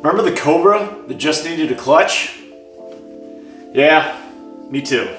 Remember the Cobra that just needed a clutch? Yeah, me too.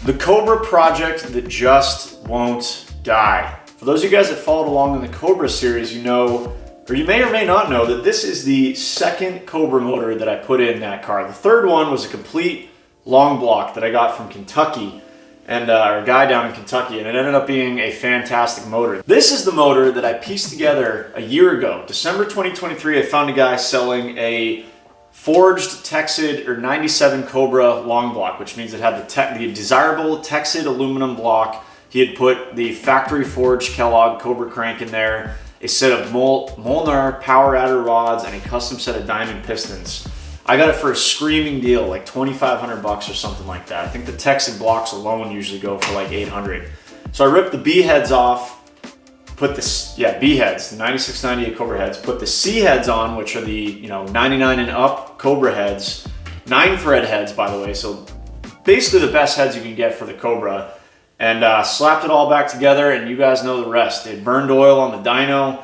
The Cobra project that just won't die. For those of you guys that followed along in the Cobra series, you know, or you may or may not know, that this is the second Cobra motor that I put in that car. The third one was a complete long block that I got from Kentucky, and or a guy down in Kentucky, and it ended up being a fantastic motor. This is the motor that I pieced together a year ago. December 2023, I found a guy selling a forged Texid or 97 Cobra long block, which means it had the desirable Texid aluminum block. He had put the factory forged Kellogg Cobra crank in there, a set of Molnar power adder rods, and a custom set of diamond pistons. I got it for a screaming deal, like 2,500 bucks or something like that. I think the Texid blocks alone usually go for like 800. So I ripped the B heads off, put this, B heads, the 96, 98 Cobra heads, put the C heads on, which are the 99 and up Cobra heads, 9-thread heads, by the way. So basically the best heads you can get for the Cobra, and slapped it all back together, and you guys know the rest. It burned oil on the dyno.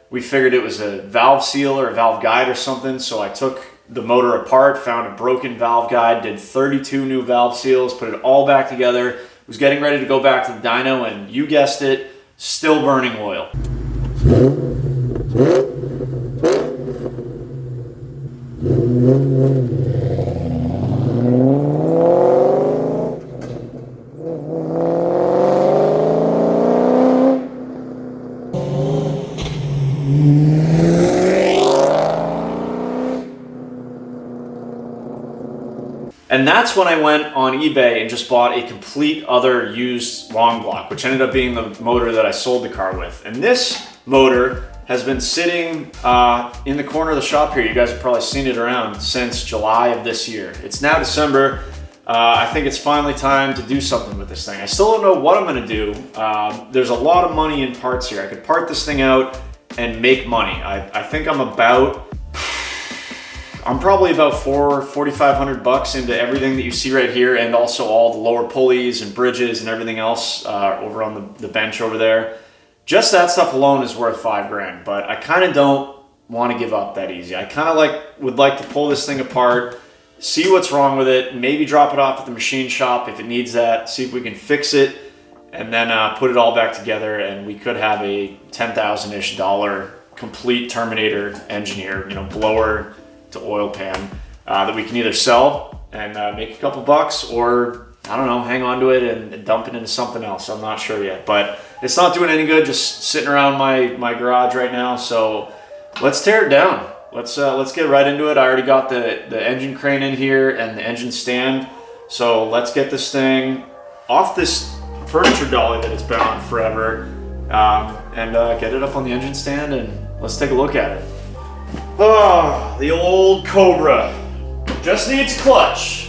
We figured it was a valve seal or a valve guide or something, so I took the motor apart, found a broken valve guide, did 32 new valve seals, put it all back together, was getting ready to go back to the dyno, and you guessed it, still burning oil. And that's when I went on eBay and just bought a complete other used long block, which ended up being the motor that I sold the car with. And this motor has been sitting in the corner of the shop here. You guys have probably seen it around since July of this year. It's now December. I think it's finally time to do something with this thing. I still don't know what I'm gonna do. There's a lot of money in parts here. I could part this thing out and make money. I think I'm probably about $4,500 bucks into everything that you see right here, and also all the lower pulleys and bridges and everything else over on the bench over there. Just that stuff alone is worth $5,000, but I kind of don't want to give up that easy. I kind of would like to pull this thing apart, see what's wrong with it, maybe drop it off at the machine shop if it needs that, see if we can fix it, and then put it all back together, and we could have a $10,000-ish complete Terminator engine here, blower to oil pan that we can either sell and make a couple bucks, or I don't know, hang on to it and dump it into something else. I'm not sure yet, but it's not doing any good just sitting around my garage right now. So let's tear it down. Let's get right into it. I already got the engine crane in here and the engine stand. So let's get this thing off this furniture dolly that it's been on forever, and get it up on the engine stand, and let's take a look at it. Oh, the old Cobra just needs clutch.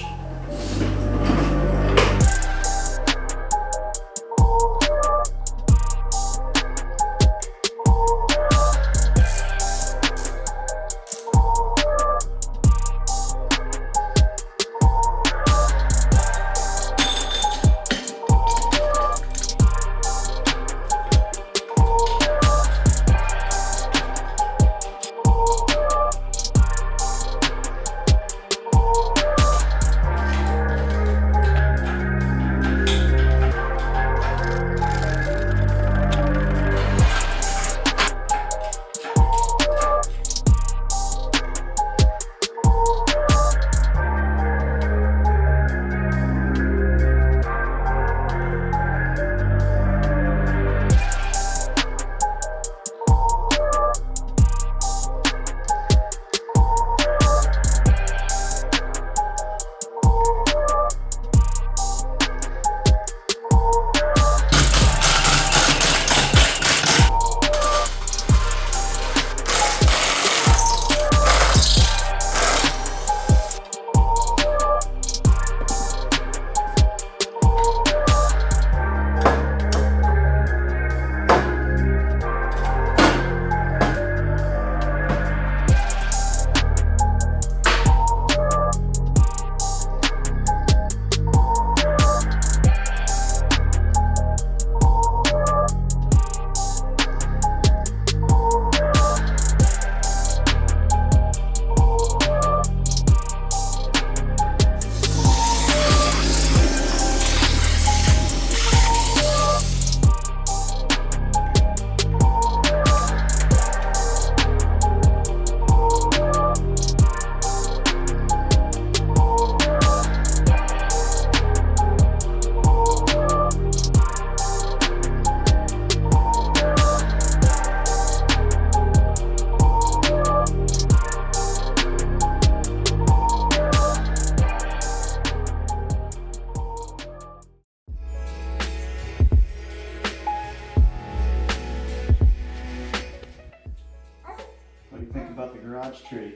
garage tree.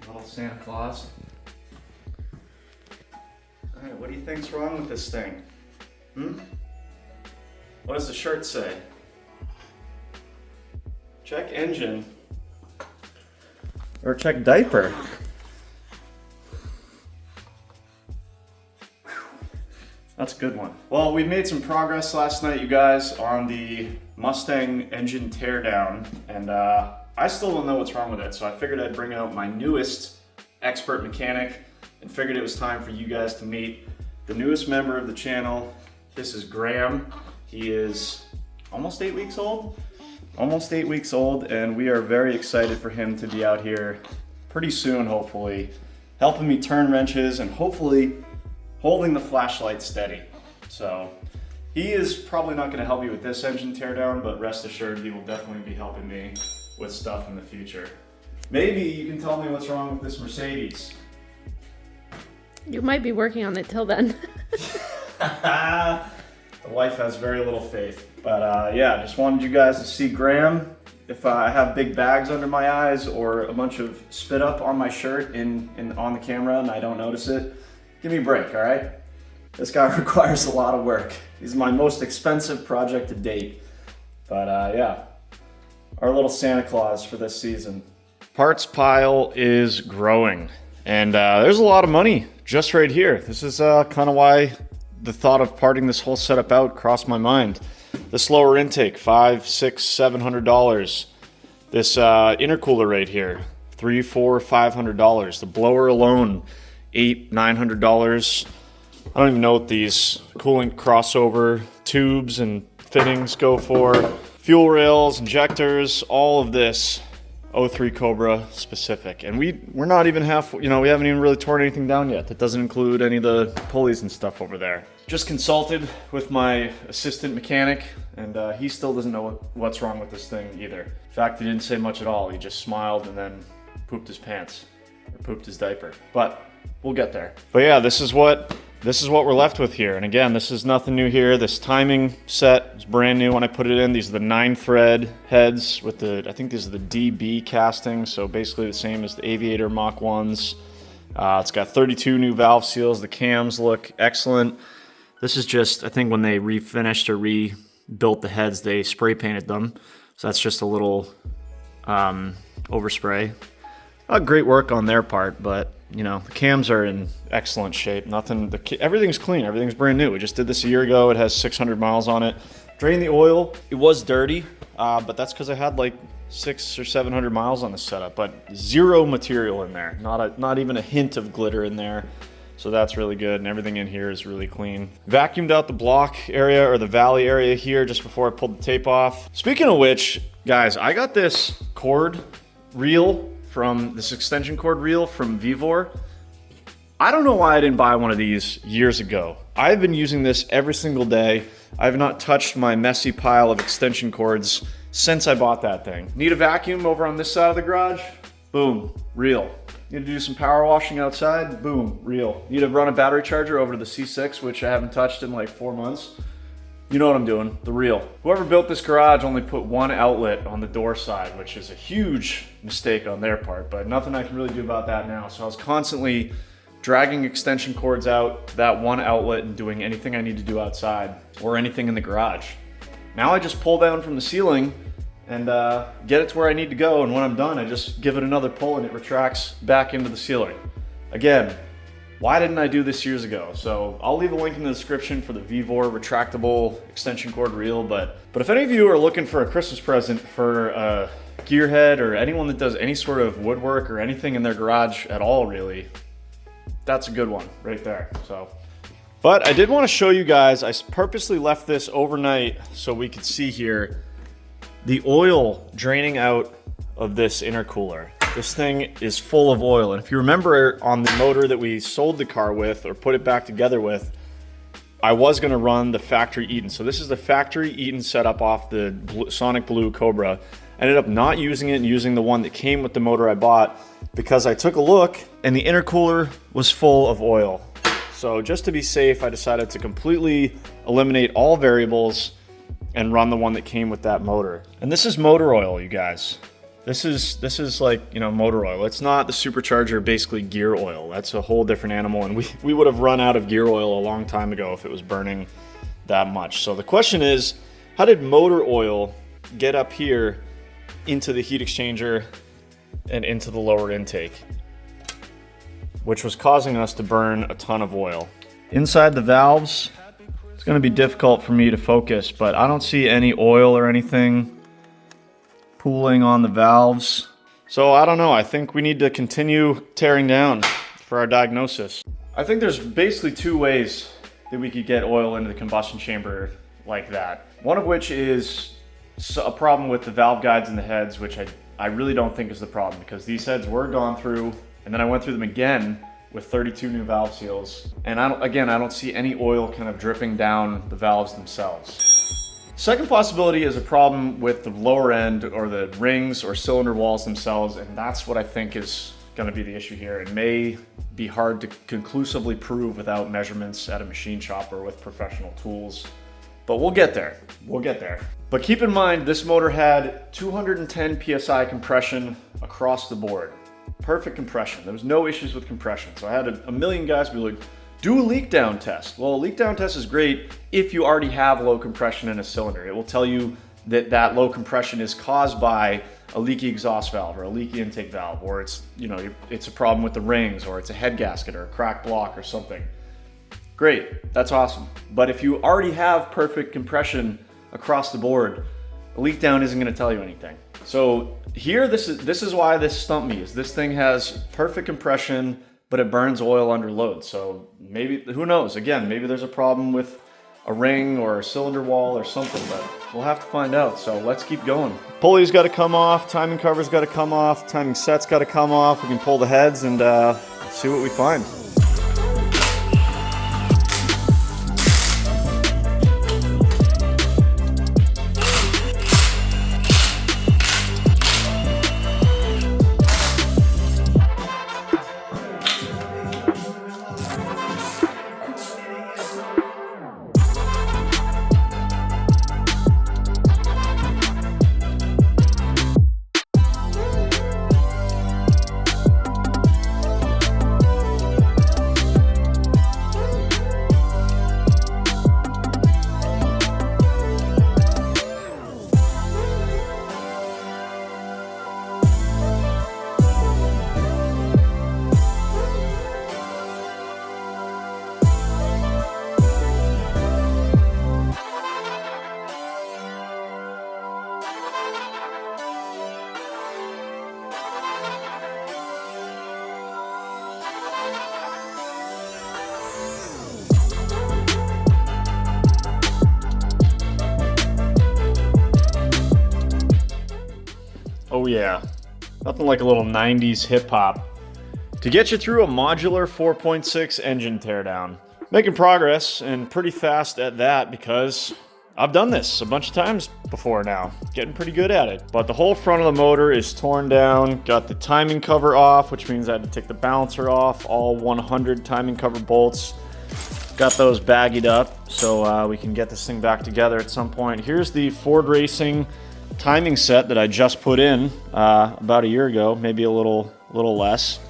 Little Santa Claus. All right, what do you think's wrong with this thing? What does the shirt say? Check engine. Or check diaper. That's a good one. Well, we made some progress last night, you guys, on the Mustang engine teardown, and I still don't know what's wrong with it, so I figured I'd bring out my newest expert mechanic and figured it was time for you guys to meet the newest member of the channel. This is Graham. He is almost 8 weeks old. Almost 8 weeks old, and we are very excited for him to be out here pretty soon, hopefully, helping me turn wrenches and hopefully holding the flashlight steady. So he is probably not going to help you with this engine teardown, but rest assured he will definitely be helping me with stuff in the future. Maybe you can tell me what's wrong with this Mercedes. You might be working on it till then. The wife has very little faith. But yeah, just wanted you guys to see Graham. If I have big bags under my eyes or a bunch of spit up on my shirt on the camera and I don't notice it, give me a break, all right? This guy requires a lot of work. He's my most expensive project to date. But yeah, our little Santa Claus for this season. Parts pile is growing, and there's a lot of money just right here. This is kind of why the thought of parting this whole setup out crossed my mind. This lower intake, $500, $600, $700. This intercooler right here, $300, $400, $500. The blower alone, $800, $900. I don't even know what these coolant crossover tubes and fittings go for. Fuel rails, injectors, all of this 03 Cobra specific. And we're not even we haven't even really torn anything down yet. That doesn't include any of the pulleys and stuff over there. Just consulted with my assistant mechanic, and he still doesn't know what's wrong with this thing either. In fact, he didn't say much at all. He just smiled and then pooped his pants, or pooped his diaper. But we'll get there. But yeah, this is what we're left with here. And again, this is nothing new here. This timing set is brand new when I put it in. These are the 9-thread heads with I think these are the DB casting. So basically the same as the Aviator Mach 1s. It's got 32 new valve seals. The cams look excellent. This is just, I think when they refinished or rebuilt the heads, they spray painted them. So that's just a little overspray. Great work on their part, but you know, the cams are in excellent shape. Everything's clean, everything's brand new. We just did this a year ago. It has 600 miles on it. Drained the oil. It was dirty, but that's because I had like 600 or 700 miles on the setup, but zero material in there. Not even a hint of glitter in there. So that's really good, and everything in here is really clean. Vacuumed out the block area, or the valley area here, just before I pulled the tape off. Speaking of which, guys, I got this cord reel this extension cord reel from Vevor. I don't know why I didn't buy one of these years ago. I've been using this every single day. I've not touched my messy pile of extension cords since I bought that thing. Need a vacuum over on this side of the garage? Boom, reel. Need to do some power washing outside? Boom, reel. Need to run a battery charger over to the C6, which I haven't touched in like 4 months. You know what I'm doing, the reel. Whoever built this garage only put one outlet on the door side, which is a huge mistake on their part, but nothing I can really do about that now. So I was constantly dragging extension cords out to that one outlet and doing anything I need to do outside or anything in the garage. Now I just pull down from the ceiling and get it to where I need to go, and when I'm done, I just give it another pull and it retracts back into the ceiling. Again, why didn't I do this years ago? So I'll leave a link in the description for the Vevor retractable extension cord reel, but if any of you are looking for a Christmas present for a gearhead or anyone that does any sort of woodwork or anything in their garage at all, really, that's a good one right there. But I did want to show you guys, I purposely left this overnight so we could see here the oil draining out of this intercooler. This thing is full of oil, and if you remember on the motor that we sold the car with or put it back together with, I was going to run the factory Eaton. So this is the factory Eaton setup off the Sonic Blue Cobra. I ended up not using it and using the one that came with the motor I bought because I took a look and the intercooler was full of oil. So just to be safe, I decided to completely eliminate all variables and run the one that came with that motor. And this is motor oil, you guys. This is like, you know, motor oil. It's not the supercharger, basically gear oil. That's a whole different animal, and we would have run out of gear oil a long time ago if it was burning that much. So the question is, how did motor oil get up here into the heat exchanger and into the lower intake, which was causing us to burn a ton of oil? Inside the valves, it's going to be difficult for me to focus, but I don't see any oil or anything pooling on the valves. So I don't know, I think we need to continue tearing down for our diagnosis. I think there's basically two ways that we could get oil into the combustion chamber like that. One of which is a problem with the valve guides and the heads, which I really don't think is the problem, because these heads were gone through, and then I went through them again with 32 new valve seals. And I don't see any oil kind of dripping down the valves themselves. Second possibility is a problem with the lower end or the rings or cylinder walls themselves, and that's what I think is going to be the issue here. It may be hard to conclusively prove without measurements at a machine shop or with professional tools, but we'll get there. We'll get there. But keep in mind, this motor had 210 PSI compression across the board. Perfect compression. There was no issues with compression. So I had a million guys be like, do a leak down test. Well, a leak down test is great if you already have low compression in a cylinder. It will tell you that that low compression is caused by a leaky exhaust valve or a leaky intake valve, or it's, you know, it's a problem with the rings, or it's a head gasket or a cracked block or something. Great, that's awesome. But if you already have perfect compression across the board, a leak down isn't going to tell you anything. So here, this is why this stumped me, is this thing has perfect compression, but it burns oil under load. So maybe, who knows? Again, maybe there's a problem with a ring or a cylinder wall or something, but we'll have to find out. So let's keep going. Pulley's got to come off, timing cover's got to come off, timing set's got to come off. We can pull the heads and see what we find. Oh yeah, nothing like a little 90s hip hop to get you through a modular 4.6 engine teardown. Making progress, and pretty fast at that, because I've done this a bunch of times before now. Getting pretty good at it. But the whole front of the motor is torn down, got the timing cover off, which means I had to take the balancer off, all 100 timing cover bolts. Got those baggied up so we can get this thing back together at some point. Here's the Ford Racing timing set that I just put in about a year ago, maybe a little less.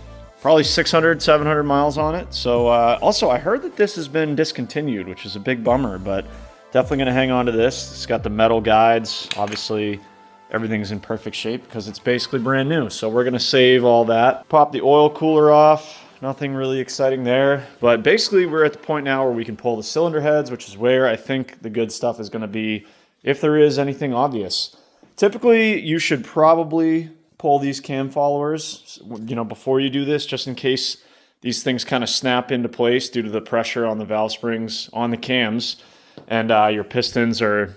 Probably 600, 700 miles on it. So also I heard that this has been discontinued, which is a big bummer, but definitely gonna hang on to this. It's got the metal guides. Obviously everything's in perfect shape because it's basically brand new. So we're gonna save all that. Pop the oil cooler off. Nothing really exciting there, but basically we're at the point now where we can pull the cylinder heads, which is where I think the good stuff is gonna be, if there is anything obvious. Typically, you should probably pull these cam followers, you know, before you do this, just in case these things kind of snap into place due to the pressure on the valve springs on the cams, and your pistons are,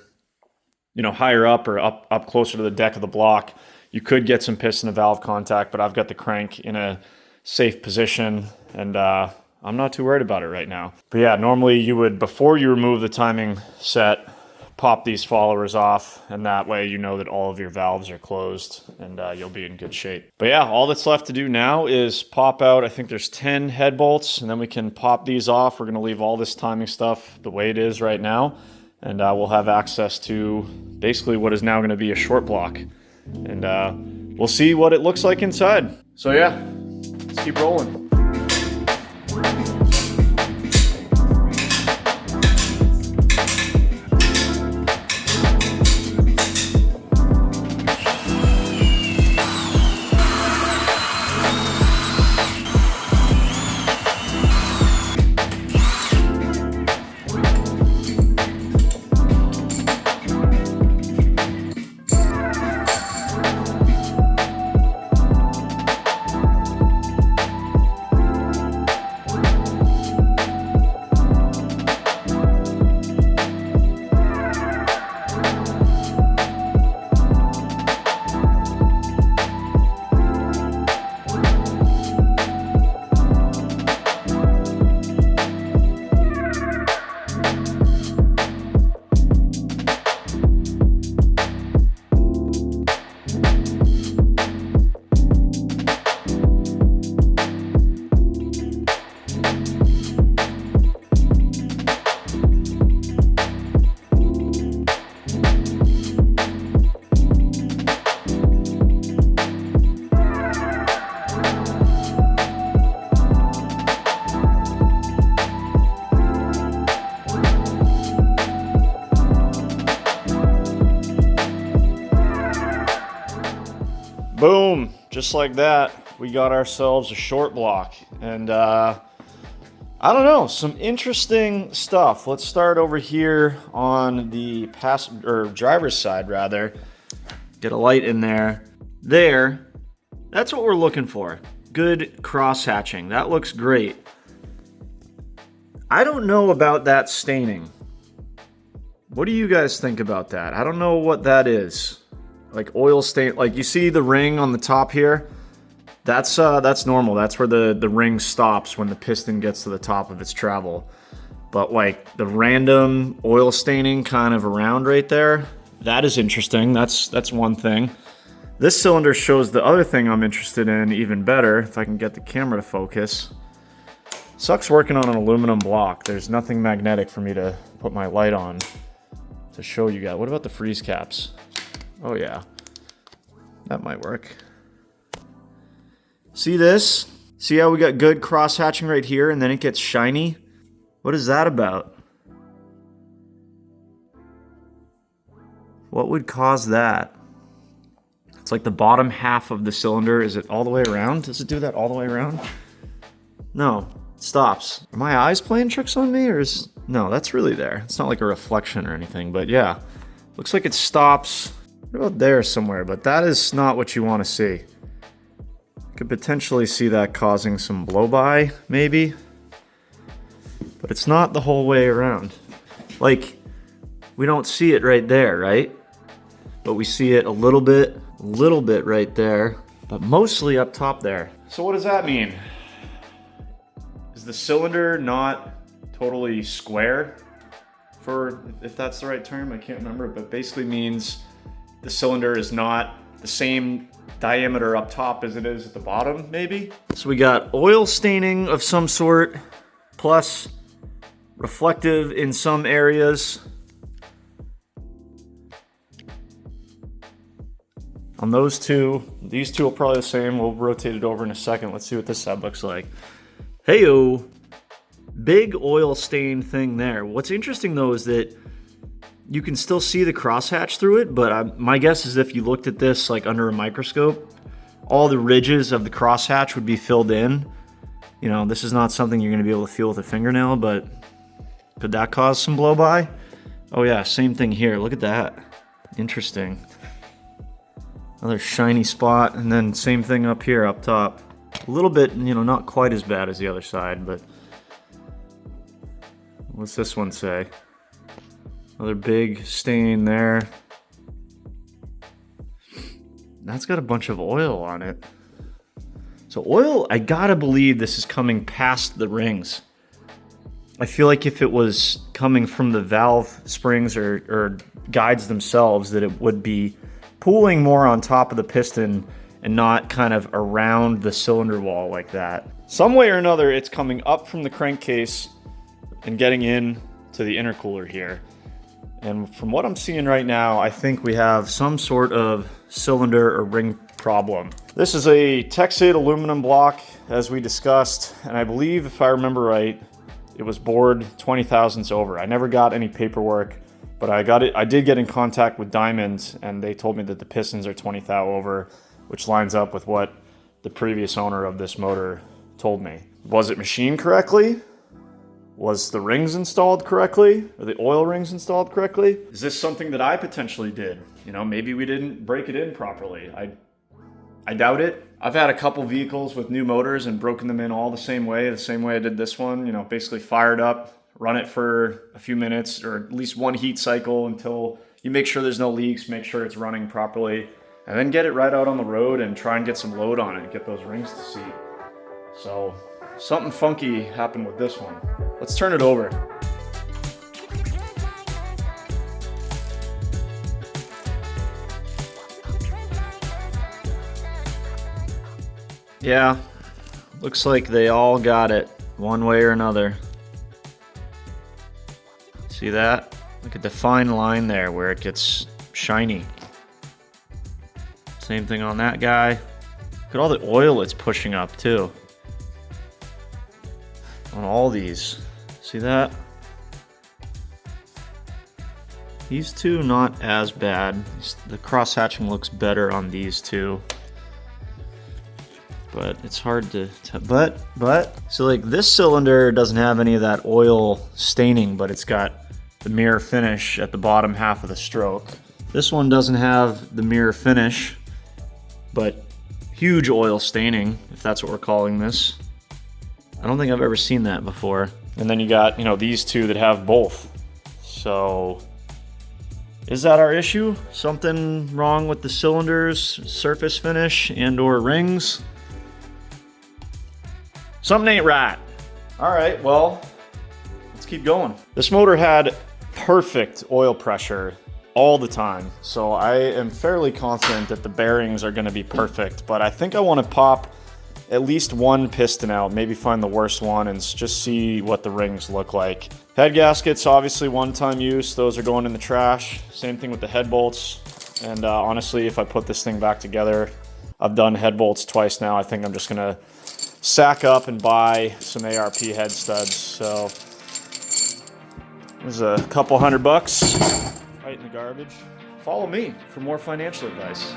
you know, higher up or up closer to the deck of the block. You could get some piston to valve contact, but I've got the crank in a safe position, and I'm not too worried about it right now. But yeah, normally you would, before you remove the timing set, pop these followers off, and that way you know that all of your valves are closed, and you'll be in good shape. But yeah, all that's left to do now is pop out, I think there's 10 head bolts, and then we can pop these off. We're gonna leave all this timing stuff the way it is right now, and we'll have access to basically what is now gonna be a short block. And we'll see what it looks like inside. So yeah, let's keep rolling. Boom, just like that, we got ourselves a short block. And I don't know, some interesting stuff. Let's start over here on the driver's side rather. Get a light in there. There, that's what we're looking for. Good cross hatching, that looks great. I don't know about that staining. What do you guys think about that? I don't know what that is. Like oil stain, like you see the ring on the top here? That's normal. That's where the ring stops when the piston gets to the top of its travel. But like the random oil staining kind of around right there, that is interesting. That's one thing. This cylinder shows the other thing I'm interested in even better, if I can get the camera to focus. Sucks working on an aluminum block. There's nothing magnetic for me to put my light on to show you guys. What about the freeze caps? Oh yeah, that might work. See this? See how we got good cross hatching right here and then it gets shiny? What is that about? What would cause that? It's like the bottom half of the cylinder. Is it all the way around? Does it do that all the way around? No, it stops. Are my eyes playing tricks on me or is... No, that's really there. It's not like a reflection or anything, but yeah. Looks like it stops about there somewhere, but that is not what you want to see. Could potentially see that causing some blow-by, maybe. But it's not the whole way around. Like, we don't see it right there, right? But we see it a little bit right there, but mostly up top there. So what does that mean? Is the cylinder not totally square? For, if that's the right term, I can't remember, but basically means the cylinder is not the same diameter up top as it is at the bottom, maybe? So we got oil staining of some sort, plus reflective in some areas. On those two, these two are probably the same. We'll rotate it over in a second. Let's see what this side looks like. Hey-o! Big oil stain thing there. What's interesting though is that you can still see the crosshatch through it, but my guess is if you looked at this like under a microscope, all the ridges of the crosshatch would be filled in. You know, this is not something you're going to be able to feel with a fingernail, but could that cause some blow-by? Oh yeah, same thing here. Look at that. Interesting. Another shiny spot, and then same thing up here, up top. A little bit, you know, not quite as bad as the other side, but what's this one say? Another big stain there. That's got a bunch of oil on it. So oil, I gotta believe this is coming past the rings. I feel like if it was coming from the valve springs or guides themselves, that it would be pooling more on top of the piston and not kind of around the cylinder wall like that. Some way or another, it's coming up from the crankcase and getting in to the intercooler here. And from what I'm seeing right now, I think we have some sort of cylinder or ring problem. This is a Texade aluminum block, as we discussed, and I believe, if I remember right, it was bored 20 thousandths over. I never got any paperwork, but I did get in contact with Diamond, and they told me that the pistons are 20 thou over, which lines up with what the previous owner of this motor told me. Was it machined correctly? Was the rings installed correctly? Are the oil rings installed correctly? Is this something that I potentially did? You know, maybe we didn't break it in properly. I doubt it. I've had a couple vehicles with new motors and broken them in all the same way I did this one. You know, basically fired up, run it for a few minutes or at least one heat cycle until you make sure there's no leaks, make sure it's running properly, and then get it right out on the road and try and get some load on it and get those rings to seat. So something funky happened with this one. Let's turn it over. Yeah, looks like they all got it one way or another. See that? Like a defined line there where it gets shiny. Same thing on that guy. Look at all the oil it's pushing up too. On all these. See that? These two not as bad. The cross-hatching looks better on these two. But it's hard to but so like this cylinder doesn't have any of that oil staining, but it's got the mirror finish at the bottom half of the stroke. This one doesn't have the mirror finish, but huge oil staining, if that's what we're calling this. I don't think I've ever seen that before. And then you got, you know, these two that have both. So is that our issue? Something wrong with the cylinders, surface finish, and or rings? Something ain't right. All right, well, let's keep going. This motor had perfect oil pressure all the time, so I am fairly confident that the bearings are gonna be perfect, but I think I wanna pop at least one piston out, maybe find the worst one and just see what the rings look like. Head gaskets, obviously one-time use, those are going in the trash. Same thing with the head bolts, and honestly, if I put this thing back together, I've done head bolts twice now, I think I'm just gonna sack up and buy some ARP head studs. So this is a couple $100 right in the garbage. Follow me for more financial advice.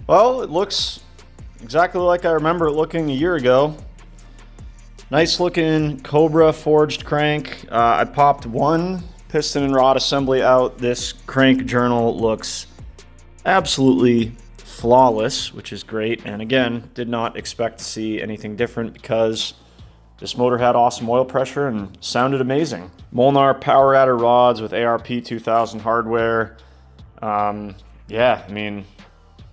Well, it looks exactly like I remember it looking a year ago. Nice looking Cobra forged crank. I popped one piston and rod assembly out. This crank journal looks absolutely flawless, which is great. And again, did not expect to see anything different because this motor had awesome oil pressure and sounded amazing. Molnar power adder rods with ARP 2000 hardware. Yeah, I mean,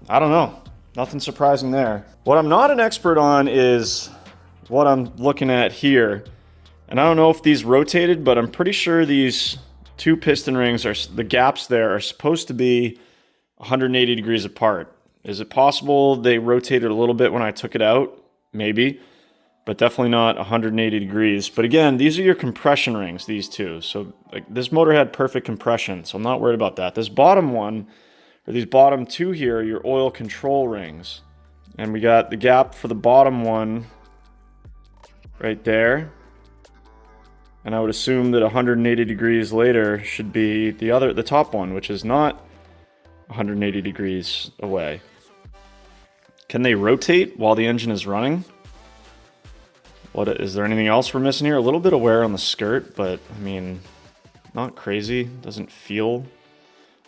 I don't know. Nothing surprising there. What I'm not an expert on is what I'm looking at here. And I don't know if these rotated, but I'm pretty sure these two piston rings, the gaps there are supposed to be 180 degrees apart. Is it possible they rotated a little bit when I took it out? Maybe, but definitely not 180 degrees. But again, these are your compression rings, these two. So like this motor had perfect compression, so I'm not worried about that. This bottom one, or these bottom two here, are your oil control rings. And we got the gap for the bottom one right there. And I would assume that 180 degrees later should be the top one, which is not 180 degrees away. Can they rotate while the engine is running? Is there anything else we're missing here? A little bit of wear on the skirt, but I mean, not crazy. Doesn't feel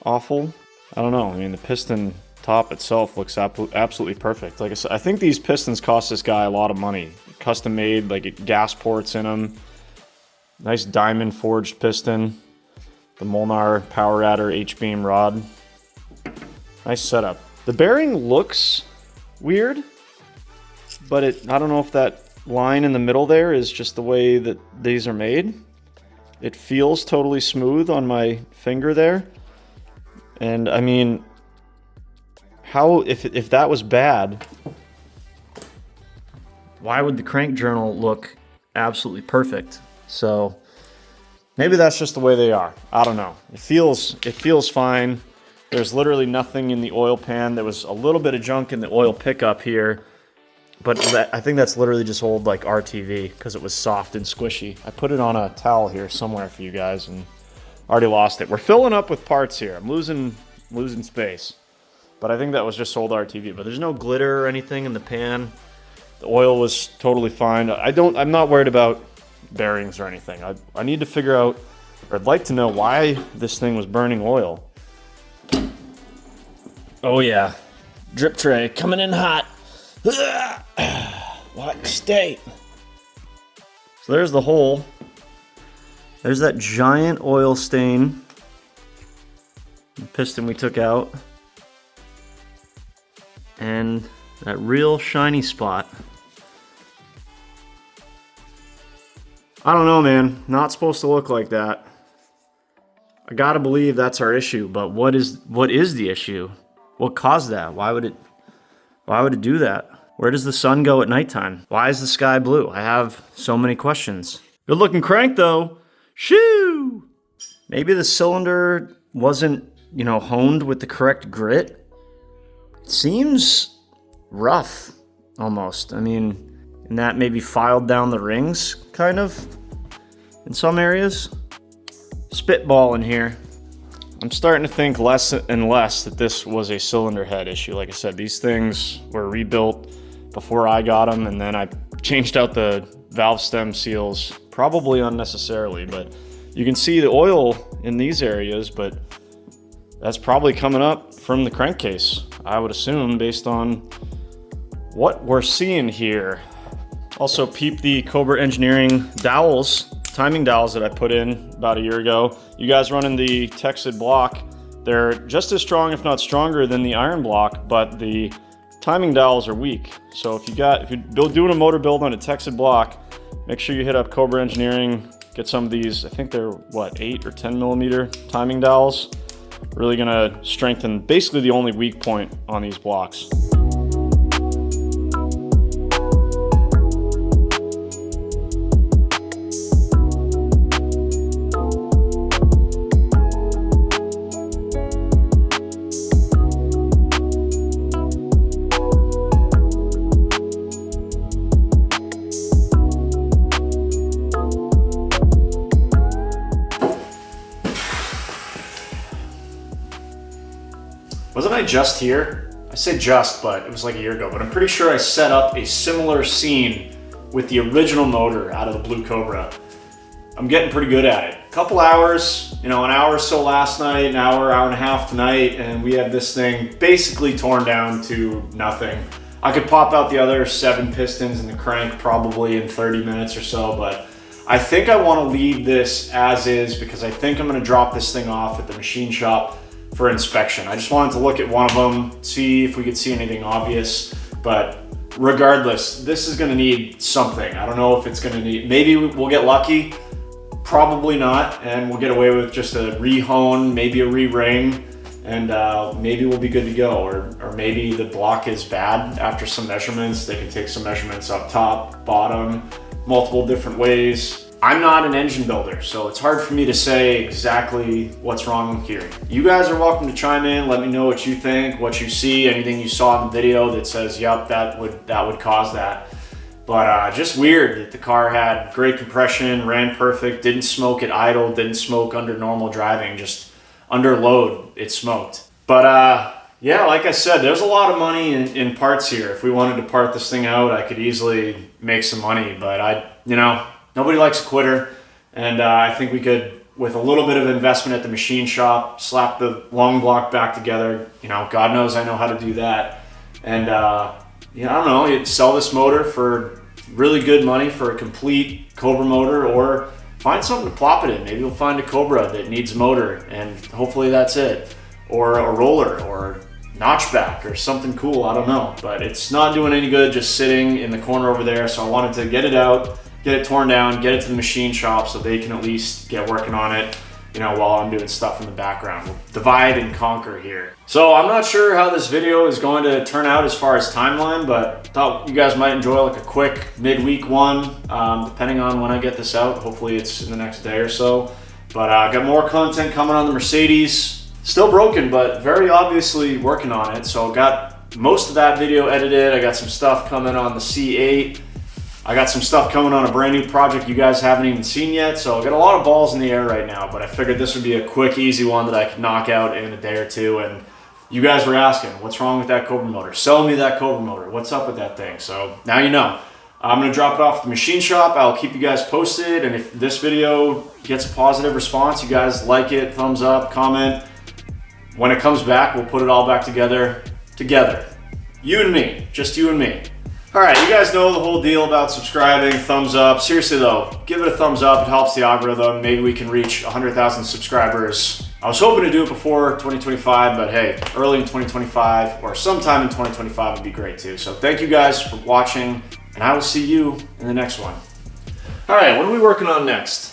awful. I don't know. I mean, the piston top itself looks absolutely perfect. Like I said, I think these pistons cost this guy a lot of money. Custom made, like gas ports in them. Nice diamond forged piston. The Molnar power adder H-beam rod. Nice setup. The bearing looks weird, but I don't know if that line in the middle there is just the way that these are made. It feels totally smooth on my finger there. And I mean, if that was bad, why would the crank journal look absolutely perfect? So maybe that's just the way they are. I don't know. It feels fine. There's literally nothing in the oil pan. There was a little bit of junk in the oil pickup here, but I think that's literally just old like RTV because it was soft and squishy. I put it on a towel here somewhere for you guys and already lost it. We're filling up with parts here. I'm losing space, but I think that was just old RTV. But there's no glitter or anything in the pan. The oil was totally fine. I'm not worried about bearings or anything. I need to figure out, or I'd like to know why this thing was burning oil. Oh yeah, drip tray coming in hot. What state? So there's the hole. There's that giant oil stain. The piston we took out. And that real shiny spot. I don't know, man. Not supposed to look like that. I gotta believe that's our issue, but what is the issue? What caused that? Why would it do that? Where does the sun go at nighttime? Why is the sky blue? I have so many questions. Good looking crank though. Shoo! Maybe the cylinder wasn't, honed with the correct grit. It seems rough almost. I mean, and that maybe filed down the rings kind of in some areas. Spitball in here. I'm starting to think less and less that this was a cylinder head issue. Like I said, these things were rebuilt before I got them, and then I changed out the valve stem seals, probably unnecessarily, but you can see the oil in these areas, but that's probably coming up from the crankcase, I would assume, based on what we're seeing here. Also, peep the Cobra Engineering dowels, timing dowels that I put in about a year ago. You guys running the Texid block, they're just as strong, if not stronger, than the iron block, but the timing dowels are weak. So if you're doing a motor build on a Texid block, make sure you hit up Cobra Engineering, get some of these. I think they're 8 or 10 millimeter timing dowels. Really gonna strengthen basically the only weak point on these blocks. Wasn't I just here? I say just, but it was like a year ago, but I'm pretty sure I set up a similar scene with the original motor out of the Blue Cobra. I'm getting pretty good at it. A couple hours, an hour or so last night, an hour and a half tonight, and we have this thing basically torn down to nothing. I could pop out the other 7 pistons in the crank probably in 30 minutes or so, but I think I want to leave this as is because I think I'm going to drop this thing off at the machine shop for inspection. I just wanted to look at one of them, see if we could see anything obvious, but regardless, this is gonna need something. I don't know if it's gonna need, maybe we'll get lucky, probably not, and we'll get away with just a re-hone, maybe a re-ring, and maybe we'll be good to go, or maybe the block is bad after some measurements. They can take some measurements up top, bottom, multiple different ways. I'm not an engine builder, so it's hard for me to say exactly what's wrong here. You guys are welcome to chime in. Let me know what you think, what you see, anything you saw in the video that says, yep, that would cause that. But just weird that the car had great compression, ran perfect, didn't smoke at idle, didn't smoke under normal driving, just under load, it smoked. But yeah, like I said, there's a lot of money in parts here. If we wanted to part this thing out, I could easily make some money, but nobody likes a quitter. And I think we could, with a little bit of investment at the machine shop, slap the long block back together. God knows I know how to do that. And I don't know, you'd sell this motor for really good money for a complete Cobra motor, or find something to plop it in. Maybe you'll find a Cobra that needs a motor and hopefully that's it. Or a roller or notchback or something cool, I don't know. But it's not doing any good just sitting in the corner over there, so I wanted to get it out, get it torn down, get it to the machine shop so they can at least get working on it, while I'm doing stuff in the background. We'll divide and conquer here. So I'm not sure how this video is going to turn out as far as timeline, but thought you guys might enjoy like a quick midweek one, depending on when I get this out. Hopefully it's in the next day or so. But I got more content coming on the Mercedes. Still broken, but very obviously working on it. So got most of that video edited. I got some stuff coming on the C8. I got some stuff coming on a brand new project you guys haven't even seen yet. So I got a lot of balls in the air right now, but I figured this would be a quick, easy one that I could knock out in a day or two. And you guys were asking, what's wrong with that Cobra motor? Sell me that Cobra motor. What's up with that thing? So now you know. I'm gonna drop it off at the machine shop. I'll keep you guys posted. And if this video gets a positive response, you guys like it, thumbs up, comment. When it comes back, we'll put it all back together. You and me, just you and me. All right, you guys know the whole deal about subscribing, thumbs up. Seriously though, give it a thumbs up, it helps the algorithm. Maybe we can reach 100,000 subscribers. I was hoping to do it before 2025, but hey, early in 2025 or sometime in 2025 would be great too. So thank you guys for watching, and I will see you in the next one. All right, what are we working on next?